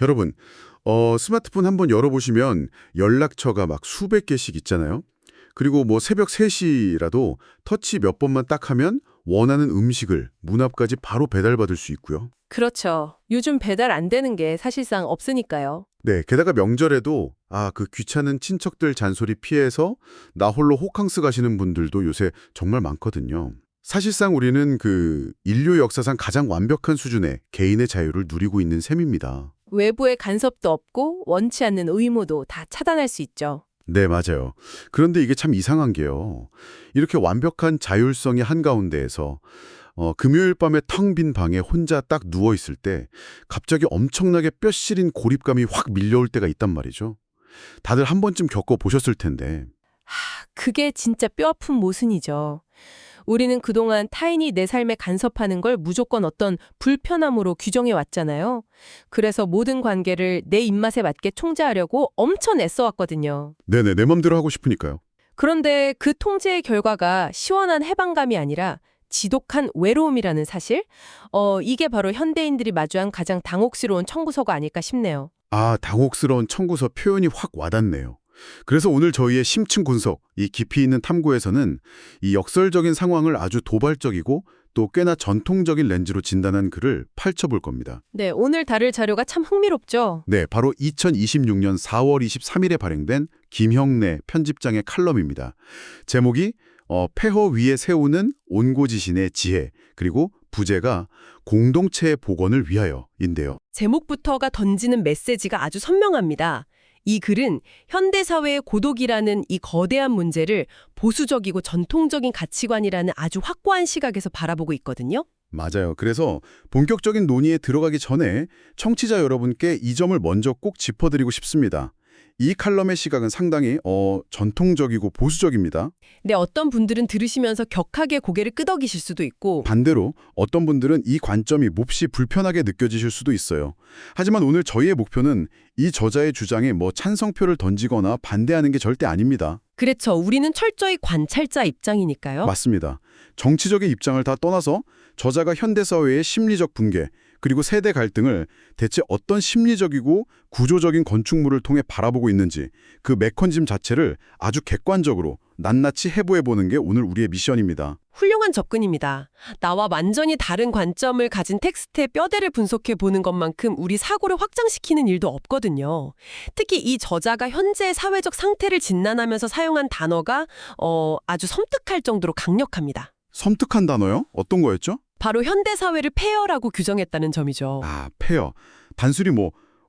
여러분, 스마트폰 한번 열어보시면 연락처가 막 수백 개씩 있잖아요. 그리고 뭐 새벽 3시라도 터치 몇 번만 딱 하면 원하는 음식을 문 앞까지 바로 배달받을 수 있고요. 그렇죠. 요즘 배달 안 되는 게 사실상 없으니까요. 네, 게다가 명절에도 그 귀찮은 친척들 잔소리 피해서 나 홀로 호캉스 가시는 분들도 요새 정말 많거든요. 사실상 우리는 인류 역사상 가장 완벽한 수준의 개인의 자유를 누리고 있는 셈입니다. 외부의 간섭도 없고 원치 않는 의무도 다 차단할 수 있죠. 네, 맞아요. 그런데 이게 참 이상한 게요. 이렇게 완벽한 자율성이 한가운데에서 금요일 밤에 텅 빈 방에 혼자 딱 누워있을 때 갑자기 엄청나게 뼈 시린 고립감이 확 밀려올 때가 있단 말이죠. 다들 한 번쯤 겪어보셨을 텐데. 그게 진짜 뼈아픈 모순이죠. 우리는 그동안 타인이 내 삶에 간섭하는 걸 무조건 어떤 불편함으로 규정해 왔잖아요. 그래서 모든 관계를 내 입맛에 맞게 통제하려고 엄청 애써왔거든요. 네네, 내 맘대로 하고 싶으니까요. 그런데 그 통제의 결과가 시원한 해방감이 아니라 지독한 외로움이라는 사실? 이게 바로 현대인들이 마주한 가장 당혹스러운 청구서가 아닐까 싶네요. 당혹스러운 청구서 표현이 확 와닿네요. 그래서 오늘 저희의 심층 분석, 이 깊이 있는 탐구에서는 이 역설적인 상황을 아주 도발적이고 또 꽤나 전통적인 렌즈로 진단한 글을 파헤쳐볼 겁니다. 네, 오늘 다룰 자료가 참 흥미롭죠? 네, 바로 2026년 4월 23일에 발행된 김형래 편집장의 칼럼입니다. 제목이 폐허 위에 세우는 온고지신의 지혜, 그리고 부제가 공동체의 복원을 위하여인데요. 제목부터가 던지는 메시지가 아주 선명합니다. 이 글은 현대사회의 고독이라는 이 거대한 문제를 보수적이고 전통적인 가치관이라는 아주 확고한 시각에서 바라보고 있거든요. 맞아요. 그래서 본격적인 논의에 들어가기 전에 청취자 여러분께 이 점을 먼저 꼭 짚어드리고 싶습니다. 이 칼럼의 시각은 상당히 전통적이고 보수적입니다. 근데 어떤 분들은 들으시면서 격하게 고개를 끄덕이실 수도 있고 반대로 어떤 분들은 이 관점이 몹시 불편하게 느껴지실 수도 있어요. 하지만 오늘 저희의 목표는 이 저자의 주장에 찬성표를 던지거나 반대하는 게 절대 아닙니다. 그렇죠. 우리는 철저히 관찰자 입장이니까요. 맞습니다. 정치적인 입장을 다 떠나서 저자가 현대사회의 심리적 붕괴, 그리고 세대 갈등을 대체 어떤 심리적이고 구조적인 건축물을 통해 바라보고 있는지 그 메커니즘 자체를 아주 객관적으로 낱낱이 해부해보는 게 오늘 우리의 미션입니다. 훌륭한 접근입니다. 나와 완전히 다른 관점을 가진 텍스트의 뼈대를 분석해 보는 것만큼 우리 사고를 확장시키는 일도 없거든요. 특히 이 저자가 현재의 사회적 상태를 진단하면서 사용한 단어가 아주 섬뜩할 정도로 강력합니다. 섬뜩한 단어요? 어떤 거였죠? 바로 현대사회를 폐허라고 규정했다는 점이죠. 폐허. 단순히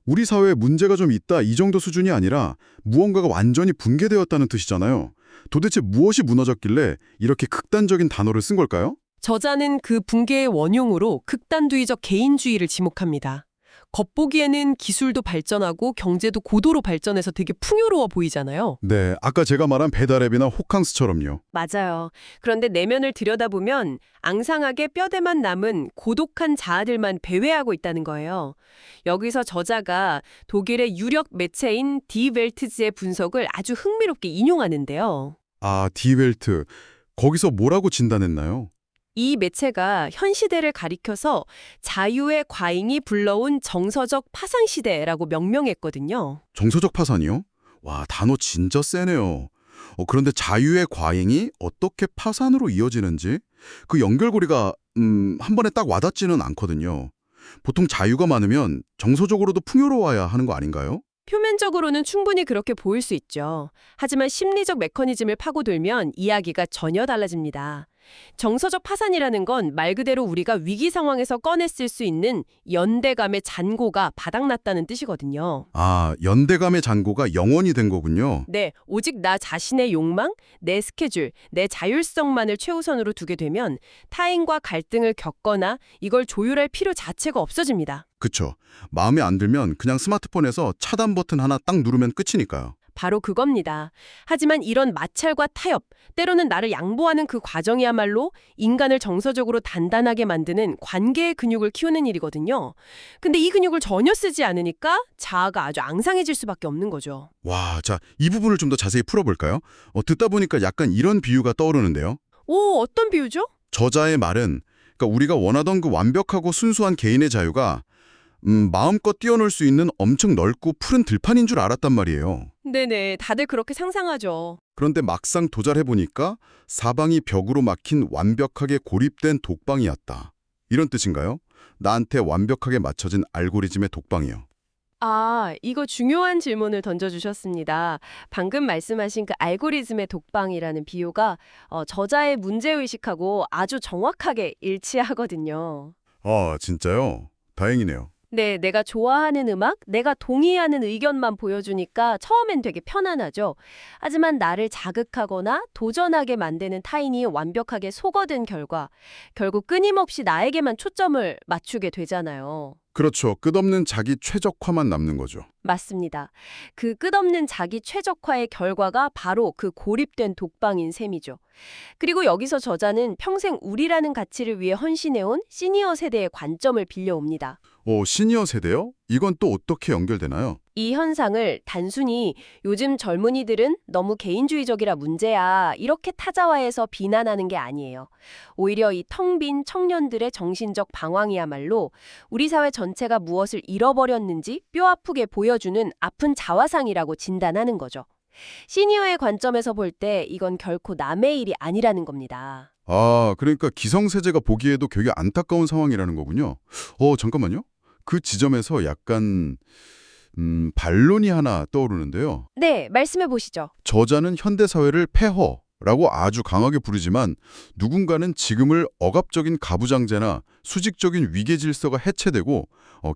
우리 사회에 문제가 좀 있다 이 정도 수준이 아니라 무언가가 완전히 붕괴되었다는 뜻이잖아요. 도대체 무엇이 무너졌길래 이렇게 극단적인 단어를 쓴 걸까요? 저자는 그 붕괴의 원흉으로 극단주의적 개인주의를 지목합니다. 겉보기에는 기술도 발전하고 경제도 고도로 발전해서 되게 풍요로워 보이잖아요. 네, 아까 제가 말한 배달앱이나 호캉스처럼요. 맞아요. 그런데 내면을 들여다보면 앙상하게 뼈대만 남은 고독한 자아들만 배회하고 있다는 거예요. 여기서 저자가 독일의 유력 매체인 디 웰트즈의 분석을 아주 흥미롭게 인용하는데요. 디웰트. 거기서 뭐라고 진단했나요? 이 매체가 현 시대를 가리켜서 자유의 과잉이 불러온 정서적 파산 시대라고 명명했거든요. 정서적 파산이요? 와, 단어 진짜 세네요. 그런데 자유의 과잉이 어떻게 파산으로 이어지는지 그 연결고리가 한 번에 딱 와닿지는 않거든요. 보통 자유가 많으면 정서적으로도 풍요로워야 하는 거 아닌가요? 표면적으로는 충분히 그렇게 보일 수 있죠. 하지만 심리적 메커니즘을 파고들면 이야기가 전혀 달라집니다. 정서적 파산이라는 건 말 그대로 우리가 위기 상황에서 꺼냈을 수 있는 연대감의 잔고가 바닥났다는 뜻이거든요. 연대감의 잔고가 영원이 된 거군요. 네, 오직 나 자신의 욕망, 내 스케줄, 내 자율성만을 최우선으로 두게 되면 타인과 갈등을 겪거나 이걸 조율할 필요 자체가 없어집니다. 그쵸. 마음에 안 들면 그냥 스마트폰에서 차단 버튼 하나 딱 누르면 끝이니까요. 바로 그겁니다. 하지만 이런 마찰과 타협, 때로는 나를 양보하는 그 과정이야말로 인간을 정서적으로 단단하게 만드는 관계의 근육을 키우는 일이거든요. 근데 이 근육을 전혀 쓰지 않으니까 자아가 아주 앙상해질 수밖에 없는 거죠. 와, 자, 이 부분을 좀 더 자세히 풀어볼까요? 듣다 보니까 약간 이런 비유가 떠오르는데요. 오, 어떤 비유죠? 저자의 말은 그러니까 우리가 원하던 그 완벽하고 순수한 개인의 자유가 마음껏 뛰어놀 수 있는 엄청 넓고 푸른 들판인 줄 알았단 말이에요. 네네, 다들 그렇게 상상하죠. 그런데 막상 도달해보니까 사방이 벽으로 막힌 완벽하게 고립된 독방이었다. 이런 뜻인가요? 나한테 완벽하게 맞춰진 알고리즘의 독방이요. 이거 중요한 질문을 던져주셨습니다. 방금 말씀하신 그 알고리즘의 독방이라는 비유가 저자의 문제의식하고 아주 정확하게 일치하거든요. 아, 진짜요? 다행이네요. 네, 내가 좋아하는 음악, 내가 동의하는 의견만 보여주니까 처음엔 되게 편안하죠. 하지만 나를 자극하거나 도전하게 만드는 타인이 완벽하게 속어든 결과, 결국 끊임없이 나에게만 초점을 맞추게 되잖아요. 그렇죠. 끝없는 자기 최적화만 남는 거죠. 맞습니다. 그 끝없는 자기 최적화의 결과가 바로 그 고립된 독방인 셈이죠. 그리고 여기서 저자는 평생 우리라는 가치를 위해 헌신해온 시니어 세대의 관점을 빌려옵니다. 시니어 세대요? 이건 또 어떻게 연결되나요? 이 현상을 단순히 요즘 젊은이들은 너무 개인주의적이라 문제야 이렇게 타자화해서 비난하는 게 아니에요. 오히려 이 텅 빈 청년들의 정신적 방황이야말로 우리 사회 전체가 무엇을 잃어버렸는지 뼈아프게 보여주는 아픈 자화상이라고 진단하는 거죠. 시니어의 관점에서 볼 때 이건 결코 남의 일이 아니라는 겁니다. 아, 그러니까 기성세대가 보기에도 되게 안타까운 상황이라는 거군요. 잠깐만요. 그 지점에서 약간 반론이 하나 떠오르는데요. 네, 말씀해 보시죠. 저자는 현대사회를 폐허라고 아주 강하게 부르지만 누군가는 지금을 억압적인 가부장제나 수직적인 위계질서가 해체되고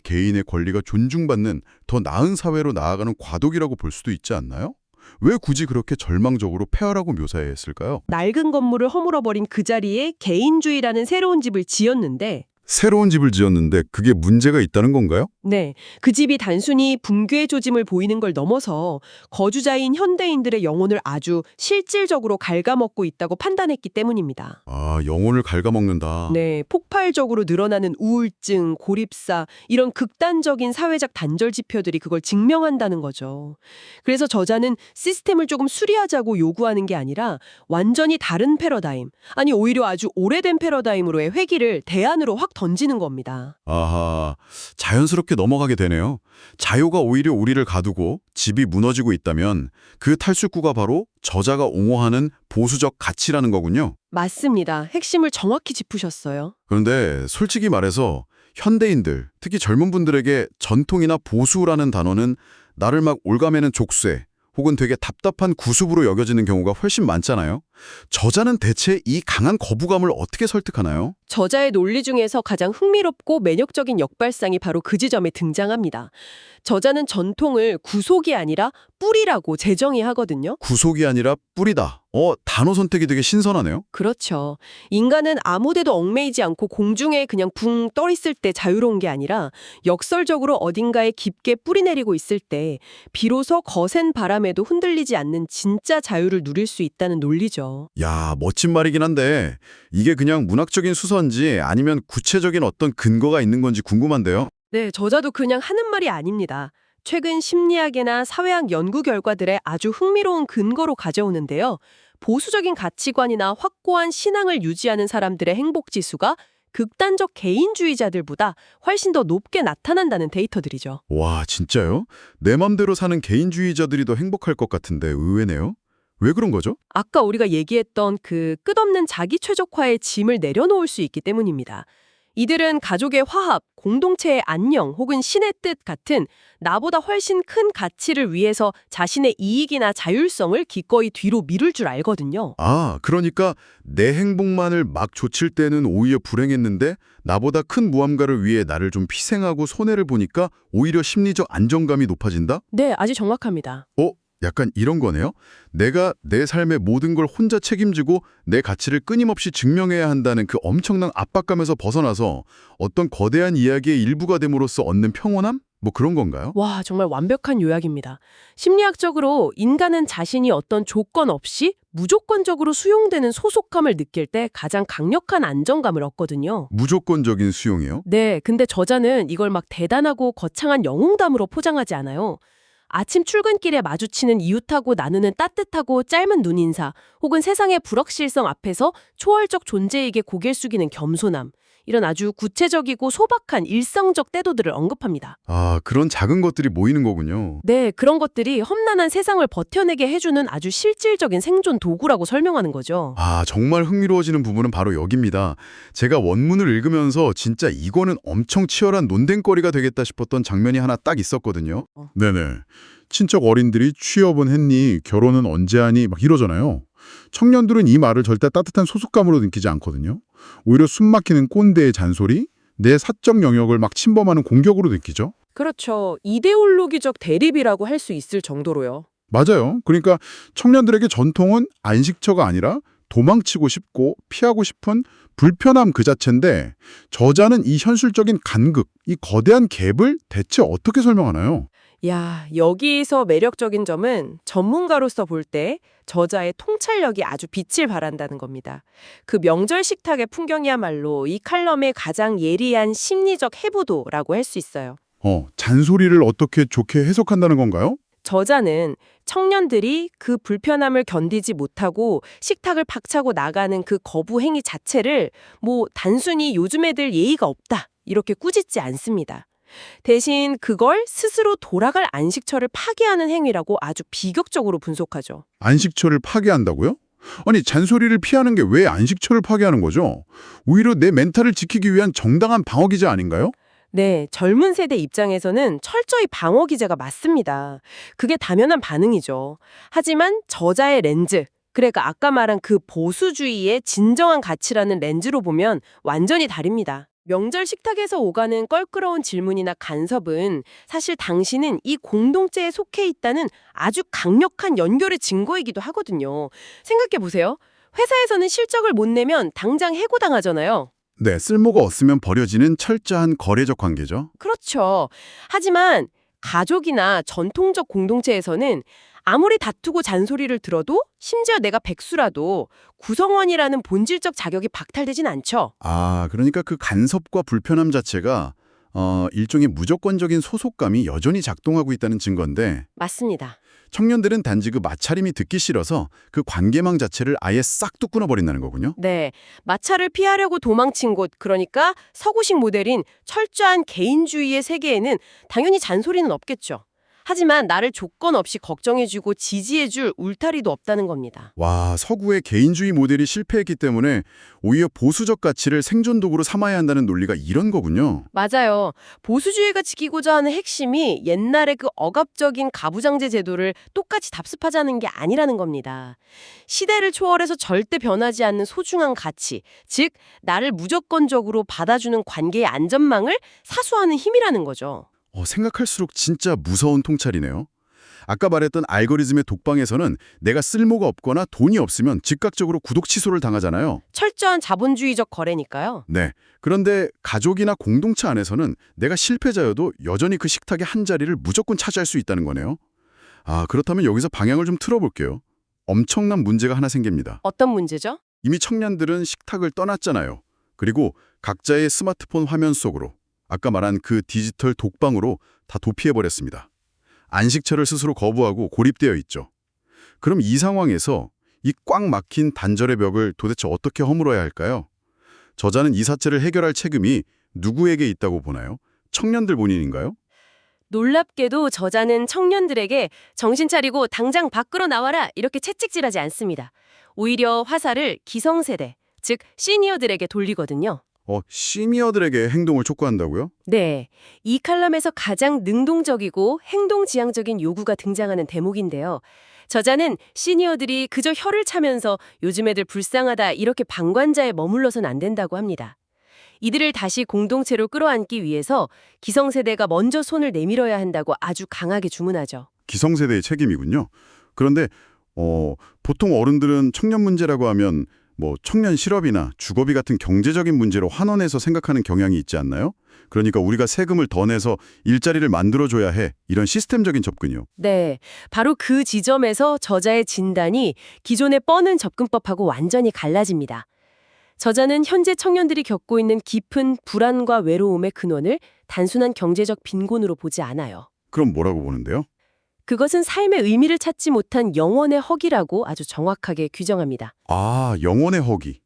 개인의 권리가 존중받는 더 나은 사회로 나아가는 과도기라고 볼 수도 있지 않나요? 왜 굳이 그렇게 절망적으로 폐허라고 묘사했을까요? 낡은 건물을 허물어버린 그 자리에 개인주의라는 새로운 집을 지었는데 새로운 집을 지었는데 그게 문제가 있다는 건가요? 네, 그 집이 단순히 붕괴의 조짐을 보이는 걸 넘어서 거주자인 현대인들의 영혼을 아주 실질적으로 갉아먹고 있다고 판단했기 때문입니다. 아, 영혼을 갉아먹는다. 네, 폭발적으로 늘어나는 우울증, 고립사, 이런 극단적인 사회적 단절 지표들이 그걸 증명한다는 거죠. 그래서 저자는 시스템을 조금 수리하자고 요구하는 게 아니라 완전히 다른 패러다임, 아니 오히려 아주 오래된 패러다임으로의 회귀를 대안으로 확 던지는 겁니다. 아하, 자연스럽게 넘어가게 되네요. 자유가 오히려 우리를 가두고 집이 무너지고 있다면 그 탈출구가 바로 저자가 옹호하는 보수적 가치라는 거군요. 맞습니다. 핵심을 정확히 짚으셨어요. 그런데 솔직히 말해서 현대인들, 특히 젊은 분들에게 전통이나 보수라는 단어는 나를 막 올가매는 족쇄 혹은 되게 답답한 구습으로 여겨지는 경우가 훨씬 많잖아요. 저자는 대체 이 강한 거부감을 어떻게 설득하나요? 저자의 논리 중에서 가장 흥미롭고 매력적인 역발상이 바로 그 지점에 등장합니다. 저자는 전통을 구속이 아니라 뿌리라고 재정의하거든요. 구속이 아니라 뿌리다. 단어 선택이 되게 신선하네요. 그렇죠. 인간은 아무데도 얽매이지 않고 공중에 그냥 붕 떠 있을 때 자유로운 게 아니라 역설적으로 어딘가에 깊게 뿌리 내리고 있을 때 비로소 거센 바람에도 흔들리지 않는 진짜 자유를 누릴 수 있다는 논리죠. 야, 멋진 말이긴 한데 이게 그냥 문학적인 수서인지 아니면 구체적인 어떤 근거가 있는 건지 궁금한데요. 네, 저자도 그냥 하는 말이 아닙니다. 최근 심리학이나 사회학 연구 결과들의 아주 흥미로운 근거로 가져오는데요. 보수적인 가치관이나 확고한 신앙을 유지하는 사람들의 행복 지수가 극단적 개인주의자들보다 훨씬 더 높게 나타난다는 데이터들이죠. 와, 진짜요? 내 맘대로 사는 개인주의자들이 더 행복할 것 같은데 의외네요. 왜 그런 거죠? 아까 우리가 얘기했던 그 끝없는 자기 최적화의 짐을 내려놓을 수 있기 때문입니다. 이들은 가족의 화합, 공동체의 안녕 혹은 신의 뜻 같은 나보다 훨씬 큰 가치를 위해서 자신의 이익이나 자율성을 기꺼이 뒤로 미룰 줄 알거든요. 아, 그러니까 내 행복만을 막 좇을 때는 오히려 불행했는데 나보다 큰 무언가를 위해 나를 좀 희생하고 손해를 보니까 오히려 심리적 안정감이 높아진다? 네, 아주 정확합니다. 약간 이런 거네요. 내가 내 삶의 모든 걸 혼자 책임지고 내 가치를 끊임없이 증명해야 한다는 그 엄청난 압박감에서 벗어나서 어떤 거대한 이야기의 일부가 됨으로써 얻는 평온함? 뭐 그런 건가요? 와, 정말 완벽한 요약입니다. 심리학적으로 인간은 자신이 어떤 조건 없이 무조건적으로 수용되는 소속감을 느낄 때 가장 강력한 안정감을 얻거든요. 무조건적인 수용이요? 네, 근데 저자는 이걸 막 대단하고 거창한 영웅담으로 포장하지 않아요. 아침 출근길에 마주치는 이웃하고 나누는 따뜻하고 짧은 눈인사, 혹은 세상의 불확실성 앞에서 초월적 존재에게 고개를 숙이는 겸손함. 이런 아주 구체적이고 소박한 일상적 때도들을 언급합니다. 아, 그런 작은 것들이 모이는 거군요. 네, 그런 것들이 험난한 세상을 버텨내게 해주는 아주 실질적인 생존 도구라고 설명하는 거죠. 아, 정말 흥미로워지는 부분은 바로 여기입니다. 제가 원문을 읽으면서 진짜 이거는 엄청 치열한 논쟁거리가 되겠다 싶었던 장면이 하나 딱 있었거든요. 네네. 친척 어린들이 취업은 했니? 결혼은 언제 하니? 막 이러잖아요. 청년들은 이 말을 절대 따뜻한 소속감으로 느끼지 않거든요. 오히려 숨막히는 꼰대의 잔소리, 내 사적 영역을 막 침범하는 공격으로 느끼죠. 그렇죠. 이데올로기적 대립이라고 할 수 있을 정도로요. 맞아요. 그러니까 청년들에게 전통은 안식처가 아니라 도망치고 싶고 피하고 싶은 불편함 그 자체인데 저자는 이 현실적인 간극, 이 거대한 갭을 대체 어떻게 설명하나요? 야, 여기서 매력적인 점은 전문가로서 볼 때 저자의 통찰력이 아주 빛을 발한다는 겁니다. 그 명절 식탁의 풍경이야말로 이 칼럼의 가장 예리한 심리적 해부도라고 할 수 있어요. 잔소리를 어떻게 좋게 해석한다는 건가요? 저자는 청년들이 그 불편함을 견디지 못하고 식탁을 박차고 나가는 그 거부 행위 자체를 단순히 요즘 애들 예의가 없다 이렇게 꾸짖지 않습니다. 대신 그걸 스스로 돌아갈 안식처를 파괴하는 행위라고 아주 비격적으로 분석하죠. 안식처를 파괴한다고요? 아니, 잔소리를 피하는 게 왜 안식처를 파괴하는 거죠? 오히려 내 멘탈을 지키기 위한 정당한 방어 기제 아닌가요? 네, 젊은 세대 입장에서는 철저히 방어 기제가 맞습니다. 그게 당연한 반응이죠. 하지만 저자의 렌즈, 그러니까 아까 말한 그 보수주의의 진정한 가치라는 렌즈로 보면 완전히 다릅니다. 명절 식탁에서 오가는 껄끄러운 질문이나 간섭은 사실 당신은 이 공동체에 속해 있다는 아주 강력한 연결의 증거이기도 하거든요. 생각해보세요. 회사에서는 실적을 못 내면 당장 해고당하잖아요. 네, 쓸모가 없으면 버려지는 철저한 거래적 관계죠. 그렇죠. 하지만 가족이나 전통적 공동체에서는 아무리 다투고 잔소리를 들어도 심지어 내가 백수라도 구성원이라는 본질적 자격이 박탈되진 않죠. 아, 그러니까 그 간섭과 불편함 자체가 일종의 무조건적인 소속감이 여전히 작동하고 있다는 증거인데 맞습니다. 청년들은 단지 그 마찰임이 듣기 싫어서 그 관계망 자체를 아예 싹 둑 끊어버린다는 거군요. 네, 마찰을 피하려고 도망친 곳, 그러니까 서구식 모델인 철저한 개인주의의 세계에는 당연히 잔소리는 없겠죠. 하지만 나를 조건 없이 걱정해주고 지지해줄 울타리도 없다는 겁니다. 와, 서구의 개인주의 모델이 실패했기 때문에 오히려 보수적 가치를 생존 도구로 삼아야 한다는 논리가 이런 거군요. 맞아요. 보수주의가 지키고자 하는 핵심이 옛날의 그 억압적인 가부장제 제도를 똑같이 답습하자는 게 아니라는 겁니다. 시대를 초월해서 절대 변하지 않는 소중한 가치, 즉 나를 무조건적으로 받아주는 관계의 안전망을 사수하는 힘이라는 거죠. 생각할수록 진짜 무서운 통찰이네요. 아까 말했던 알고리즘의 독방에서는 내가 쓸모가 없거나 돈이 없으면 즉각적으로 구독 취소를 당하잖아요. 철저한 자본주의적 거래니까요. 네. 그런데 가족이나 공동체 안에서는 내가 실패자여도 여전히 그 식탁의 한 자리를 무조건 차지할 수 있다는 거네요. 아, 그렇다면 여기서 방향을 좀 틀어볼게요. 엄청난 문제가 하나 생깁니다. 어떤 문제죠? 이미 청년들은 식탁을 떠났잖아요. 그리고 각자의 스마트폰 화면 속으로 아까 말한 그 디지털 독방으로 다 도피해버렸습니다. 안식처를 스스로 거부하고 고립되어 있죠. 그럼 이 상황에서 이 꽉 막힌 단절의 벽을 도대체 어떻게 허물어야 할까요? 저자는 이 사태를 해결할 책임이 누구에게 있다고 보나요? 청년들 본인인가요? 놀랍게도 저자는 청년들에게 정신 차리고 당장 밖으로 나와라 이렇게 채찍질하지 않습니다. 오히려 화살을 기성세대, 즉 시니어들에게 돌리거든요. 시니어들에게 행동을 촉구한다고요? 네, 이 칼럼에서 가장 능동적이고 행동지향적인 요구가 등장하는 대목인데요. 저자는 시니어들이 그저 혀를 차면서 요즘 애들 불쌍하다 이렇게 방관자에 머물러선 안 된다고 합니다. 이들을 다시 공동체로 끌어안기 위해서 기성세대가 먼저 손을 내밀어야 한다고 아주 강하게 주문하죠. 기성세대의 책임이군요. 그런데 보통 어른들은 청년 문제라고 하면 청년 실업이나 주거비 같은 경제적인 문제로 환원해서 생각하는 경향이 있지 않나요? 그러니까 우리가 세금을 더 내서 일자리를 만들어줘야 해. 이런 시스템적인 접근이요. 네, 바로 그 지점에서 저자의 진단이 기존의 뻔한 접근법하고 완전히 갈라집니다. 저자는 현재 청년들이 겪고 있는 깊은 불안과 외로움의 근원을 단순한 경제적 빈곤으로 보지 않아요. 그럼 뭐라고 보는데요? 그것은 삶의 의미를 찾지 못한 영혼의 허기라고 아주 정확하게 규정합니다. 아, 영혼의 허기.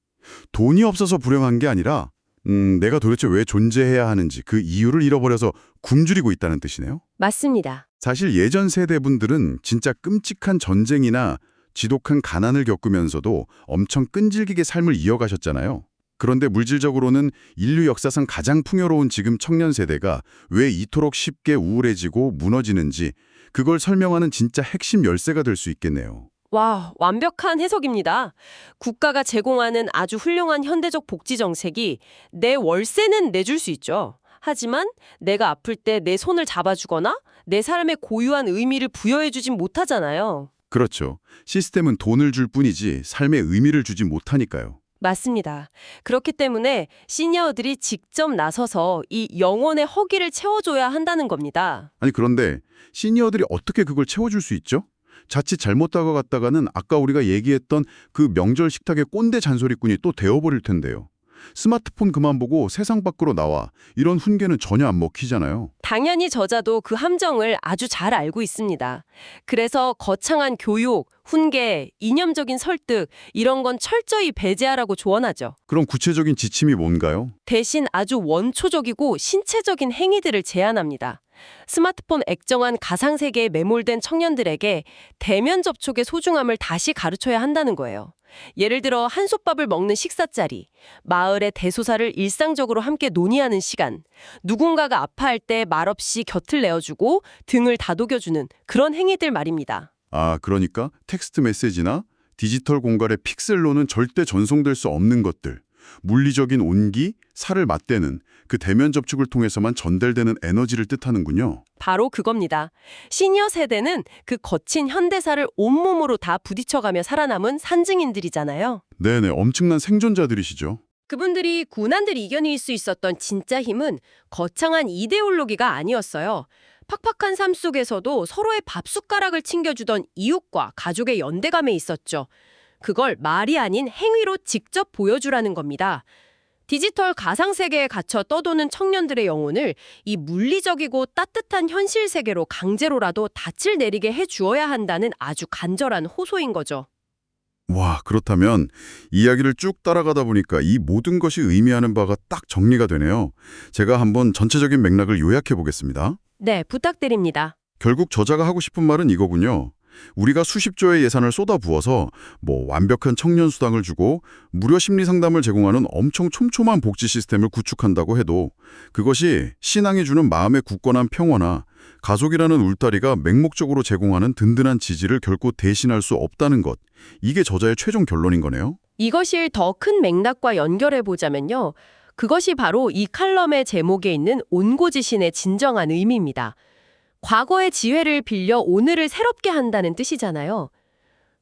돈이 없어서 불행한 게 아니라 내가 도대체 왜 존재해야 하는지 그 이유를 잃어버려서 굶주리고 있다는 뜻이네요. 맞습니다. 사실 예전 세대분들은 진짜 끔찍한 전쟁이나 지독한 가난을 겪으면서도 엄청 끈질기게 삶을 이어가셨잖아요. 그런데 물질적으로는 인류 역사상 가장 풍요로운 지금 청년 세대가 왜 이토록 쉽게 우울해지고 무너지는지 그걸 설명하는 진짜 핵심 열쇠가 될 수 있겠네요. 와, 완벽한 해석입니다. 국가가 제공하는 아주 훌륭한 현대적 복지 정책이 내 월세는 내줄 수 있죠. 하지만 내가 아플 때 내 손을 잡아주거나 내 삶에 고유한 의미를 부여해주진 못하잖아요. 그렇죠. 시스템은 돈을 줄 뿐이지 삶의 의미를 주지 못하니까요. 맞습니다. 그렇기 때문에 시니어들이 직접 나서서 이 영혼의 허기를 채워줘야 한다는 겁니다. 아니 그런데 시니어들이 어떻게 그걸 채워줄 수 있죠? 자칫 잘못 다가갔다가는 아까 우리가 얘기했던 그 명절 식탁의 꼰대 잔소리꾼이 또 되어버릴 텐데요. 스마트폰 그만 보고 세상 밖으로 나와 이런 훈계는 전혀 안 먹히잖아요. 당연히 저자도 그 함정을 아주 잘 알고 있습니다. 그래서 거창한 교육, 훈계, 이념적인 설득 이런 건 철저히 배제하라고 조언하죠. 그럼 구체적인 지침이 뭔가요? 대신 아주 원초적이고 신체적인 행위들을 제안합니다. 스마트폰 액정한 가상세계에 매몰된 청년들에게 대면 접촉의 소중함을 다시 가르쳐야 한다는 거예요. 예를 들어 한솥밥을 먹는 식사 자리, 마을의 대소사를 일상적으로 함께 논의하는 시간, 누군가가 아파할 때 말없이 곁을 내어주고 등을 다독여주는 그런 행위들 말입니다. 아, 그러니까 텍스트 메시지나 디지털 공간의 픽셀로는 절대 전송될 수 없는 것들, 물리적인 온기, 살을 맞대는 그 대면 접촉을 통해서만 전달되는 에너지를 뜻하는군요. 바로 그겁니다. 시니어 세대는 그 거친 현대사를 온몸으로 다 부딪혀가며 살아남은 산증인들이잖아요. 네네, 엄청난 생존자들이시죠. 그분들이 군안들이 이겨낼 수 있었던 진짜 힘은 거창한 이데올로기가 아니었어요. 팍팍한 삶 속에서도 서로의 밥숟가락을 챙겨주던 이웃과 가족의 연대감에 있었죠. 그걸 말이 아닌 행위로 직접 보여주라는 겁니다. 디지털 가상세계에 갇혀 떠도는 청년들의 영혼을 이 물리적이고 따뜻한 현실 세계로 강제로라도 닻을 내리게 해주어야 한다는 아주 간절한 호소인 거죠. 와, 그렇다면 이야기를 쭉 따라가다 보니까 이 모든 것이 의미하는 바가 딱 정리가 되네요. 제가 한번 전체적인 맥락을 요약해 보겠습니다. 네, 부탁드립니다. 결국 저자가 하고 싶은 말은 이거군요. 우리가 수십조의 예산을 쏟아부어서 완벽한 청년 수당을 주고 무료 심리 상담을 제공하는 엄청 촘촘한 복지 시스템을 구축한다고 해도 그것이 신앙이 주는 마음의 굳건한 평화나 가족이라는 울타리가 맹목적으로 제공하는 든든한 지지를 결코 대신할 수 없다는 것. 이게 저자의 최종 결론인 거네요. 이것을 더 큰 맥락과 연결해 보자면요. 그것이 바로 이 칼럼의 제목에 있는 온고지신의 진정한 의미입니다. 과거의 지혜를 빌려 오늘을 새롭게 한다는 뜻이잖아요.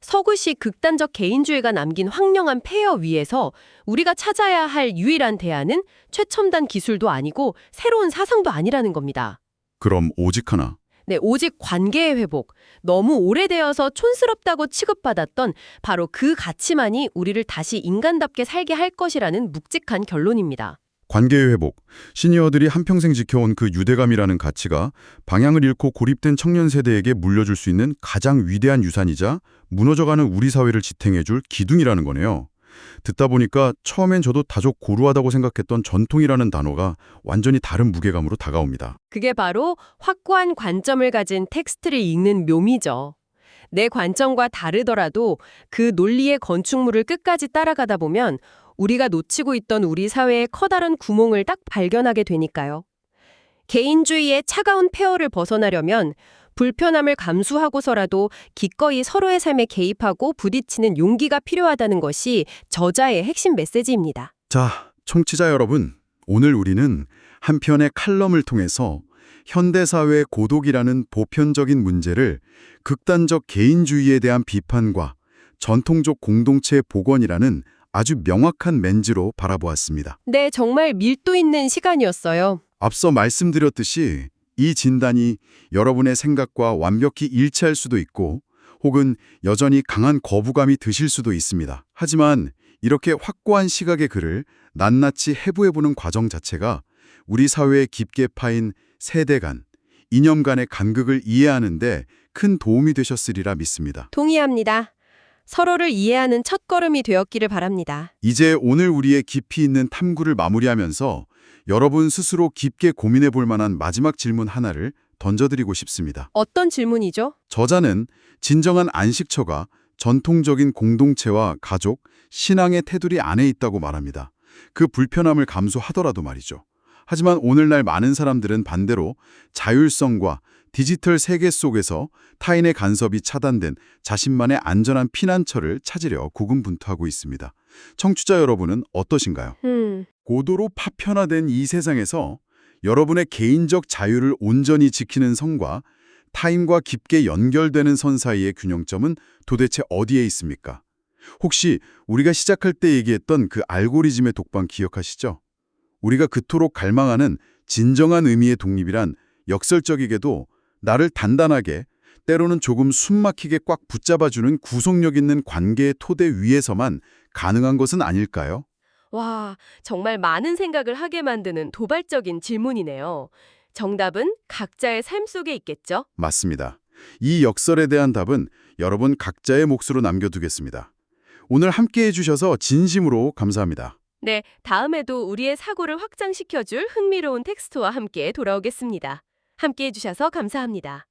서구식 극단적 개인주의가 남긴 황량한 폐허 위에서 우리가 찾아야 할 유일한 대안은 최첨단 기술도 아니고 새로운 사상도 아니라는 겁니다. 그럼 오직 하나. 네, 오직 관계의 회복. 너무 오래되어서 촌스럽다고 취급받았던 바로 그 가치만이 우리를 다시 인간답게 살게 할 것이라는 묵직한 결론입니다. 관계의 회복, 시니어들이 한평생 지켜온 그 유대감이라는 가치가 방향을 잃고 고립된 청년 세대에게 물려줄 수 있는 가장 위대한 유산이자 무너져가는 우리 사회를 지탱해줄 기둥이라는 거네요. 듣다 보니까 처음엔 저도 다소 고루하다고 생각했던 전통이라는 단어가 완전히 다른 무게감으로 다가옵니다. 그게 바로 확고한 관점을 가진 텍스트를 읽는 묘미죠. 내 관점과 다르더라도 그 논리의 건축물을 끝까지 따라가다 보면 우리가 놓치고 있던 우리 사회의 커다란 구멍을 딱 발견하게 되니까요. 개인주의의 차가운 폐허를 벗어나려면 불편함을 감수하고서라도 기꺼이 서로의 삶에 개입하고 부딪히는 용기가 필요하다는 것이 저자의 핵심 메시지입니다. 자, 청취자 여러분, 오늘 우리는 한 편의 칼럼을 통해서 현대사회의 고독이라는 보편적인 문제를 극단적 개인주의에 대한 비판과 전통적 공동체의 복원이라는 아주 명확한 렌즈로 바라보았습니다. 네, 정말 밀도 있는 시간이었어요. 앞서 말씀드렸듯이 이 진단이 여러분의 생각과 완벽히 일치할 수도 있고 혹은 여전히 강한 거부감이 드실 수도 있습니다. 하지만 이렇게 확고한 시각의 글을 낱낱이 해부해보는 과정 자체가 우리 사회에 깊게 파인 세대 간, 이념 간의 간극을 이해하는 데 큰 도움이 되셨으리라 믿습니다. 동의합니다. 서로를 이해하는 첫걸음이 되었기를 바랍니다. 이제 오늘 우리의 깊이 있는 탐구를 마무리하면서 여러분 스스로 깊게 고민해 볼 만한 마지막 질문 하나를 던져드리고 싶습니다. 어떤 질문이죠? 저자는 진정한 안식처가 전통적인 공동체와 가족, 신앙의 테두리 안에 있다고 말합니다. 그 불편함을 감수하더라도 말이죠. 하지만 오늘날 많은 사람들은 반대로 자율성과 디지털 세계 속에서 타인의 간섭이 차단된 자신만의 안전한 피난처를 찾으려 고군분투하고 있습니다. 청취자 여러분은 어떠신가요? 고도로 파편화된 이 세상에서 여러분의 개인적 자유를 온전히 지키는 선과 타인과 깊게 연결되는 선 사이의 균형점은 도대체 어디에 있습니까? 혹시 우리가 시작할 때 얘기했던 그 알고리즘의 독방 기억하시죠? 우리가 그토록 갈망하는 진정한 의미의 독립이란 역설적이게도 나를 단단하게, 때로는 조금 숨막히게 꽉 붙잡아주는 구속력 있는 관계의 토대 위에서만 가능한 것은 아닐까요? 와, 정말 많은 생각을 하게 만드는 도발적인 질문이네요. 정답은 각자의 삶 속에 있겠죠? 맞습니다. 이 역설에 대한 답은 여러분 각자의 몫으로 남겨두겠습니다. 오늘 함께해 주셔서 진심으로 감사합니다. 네, 다음에도 우리의 사고를 확장시켜줄 흥미로운 텍스트와 함께 돌아오겠습니다. 함께해 주셔서 감사합니다.